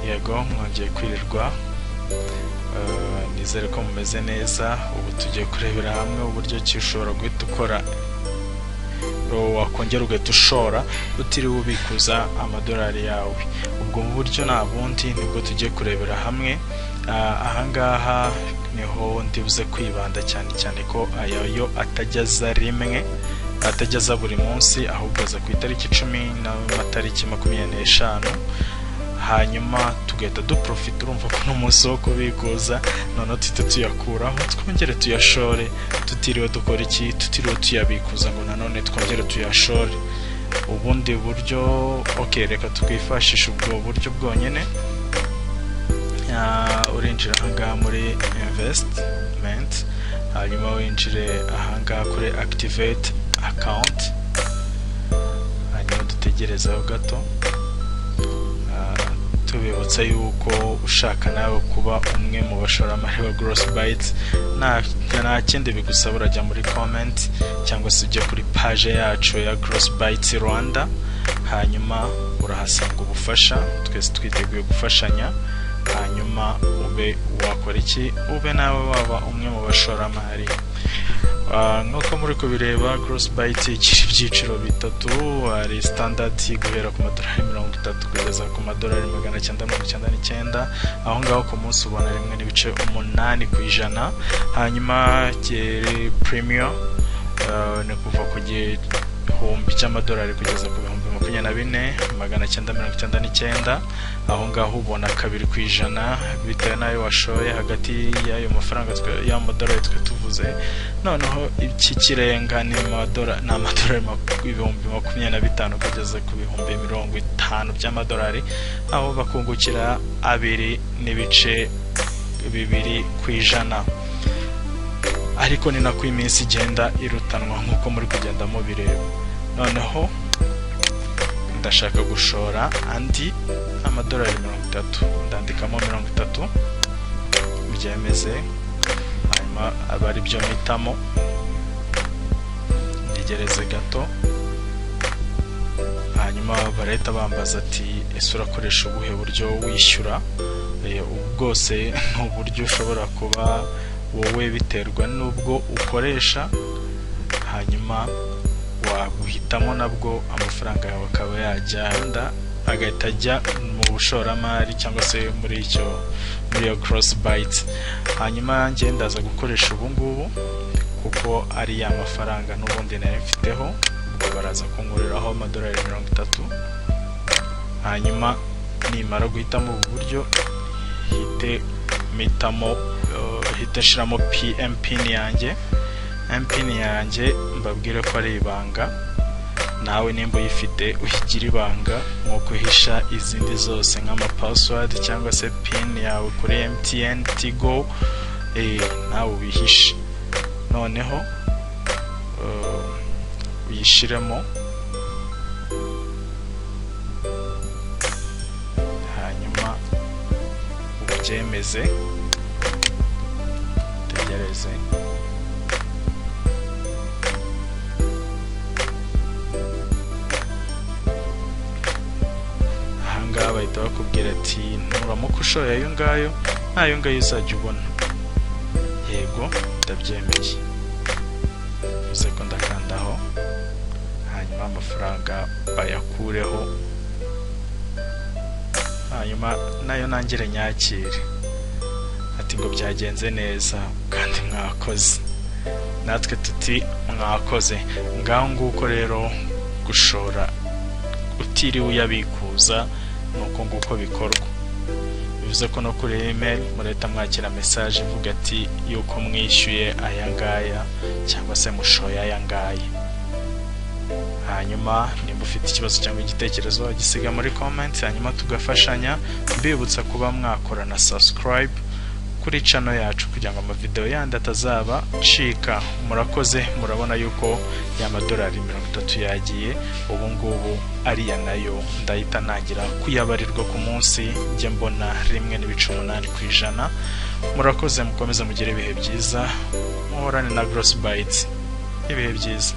yego mwongeye kwirirwa, nizere ko mumeze neza. Ubu tugiye kurebera hamwe uburyo ki ushobora guhita ukora wakongera ugahita ushora utiriwe ubikuza amadolari yawe. Ubwo mu buryo nta bundi nibwo tugiye kurebera hamwe. Ahangaha niho ndibuze kwibanda cyane ko ayo atajyaza rimwe, atajyaza buri munsi, ahubwo aza ku itariki 10 n'amatariki 25, hanyuma tugahita duprofita. Urumva ko n'umunsi wo kubikuza none tuhita tuyakuraho twongere tuyashore tutiriwe dukora iki, tutiriwe tuyabikuza ngo nanone twongere tuyashore. Ubundi buryo reka twifashisha ubwo buryo bwonyene. Urinjira ahangaha muri investment, hanyuma winjire ahangaha kuri activate account, hanyuma dutegerezaho gato. Tubibutsa yuko ushaka nawe kuba umwe mu bashoramari ba Grossbytes, nta kindi bigusaba, urajya muri comment cyangwa se ujye kuri page yacu ya Grossbytes Rwanda, hanyuma urahasanga ubufasha. Twese twiteguye gufashanya, hanyuma ube wakora iki, ube nawe waba umwe mu bashoramari. Nk'uko muri kubireba, Grossbytes igira ibyiciro bitatu. Hari standard guhera ku madolari 30 kugeza ku madolari 999, aho ngaho ku munsi ubona 1.8%. hanyuma premium ni kuva ku gihumbi cy'amadolari kugeza ku bihumbi 24,999, aho ngaho ubona 2% bitewe nayo washoye hagati y'ayo mafaranga y'amadolari twe tuvuze. Noneho iki kirenga ni amadolari ibihumbi 25 kugeza ku bihumbi 50 by'amadolari, aho bakungukira 2.2%. ariko ni nako iminsi igenda irutanwa nk'uko muri kugenda mubireba. Noneho ndashaka gushora andi amadolari 30, ndandikamo 30 byemeze, hanyuma abari byo mitamo, ndigereze gato, hanyuma barahita bambaza ati ese urakoresha ubuhe buryo wishyura. Ubu bwose n'uburyo ushobora kuba wowe biterwa n'ubwo ukoresha, hanyuma wabuhitamo nabwo amafaranga yawe akaba yajyanda agahita ajya mu bushoramari cyangwa se muri iyo Grossbytes. Hanyuma njye ndaza gukoresha ubu ngubu kuko ari ya mafaranga n'ubundi nayo mfiteho, ubwo baraza kunkuriraho amadolari 30. hanyuma nimara guhitamo ubu buryo, hite shiramo PIN yanjye. PIN yanjye mbabwire ko ari ibanga, nawe nimba uyifite uhigira ibanga nk'uko uhisha izindi zose nk'ama password cyangwa se PIN yawe kuri MTN, Tigo, nawe ubihishe. Noneho uyishiremo, hanyuma ubyemeze, tegereze. Ahangaha bahita bakubwira ati nturamuka ushoye ayo ngayo, ntayo ngayo uzajya ubona. Yego, ndabyemeye. Uze ko ndakandaho, hanyuma amafaranga bayakureho, hanyuma nayo nangire nyakire. Ati ngo byagenze neza kandi mwakoze. Natwe tuti mwakoze. Ngaho nguko rero gushora utiriwe uyabikuza nuko nguko bikorwa. Bivuze ko no kuri email mureta mwakira message ivuga ati yuko mwishyuye aya ngaya cyangwa se mushoya aya ngaya. Hanyuma nimba ufite ikibazo cyangwa igitekerezo wagisiga muri comment, hanyuma tugafashanya. Mbibutsa kuba mwakora na subscribe kuri channel yacu kugira ngo amavideo yandi atazaba cika. Murakoze, murabona yuko ya madolari 30 yagiye. Ubu ngubu ari ya nayo ndahita nagira kuyabarirwa ku munsi, njye mbona 1.8%. Murakoze, mukomeze mugire ibihe byiza, muhorane na Grossbytes. Ibihe byiza.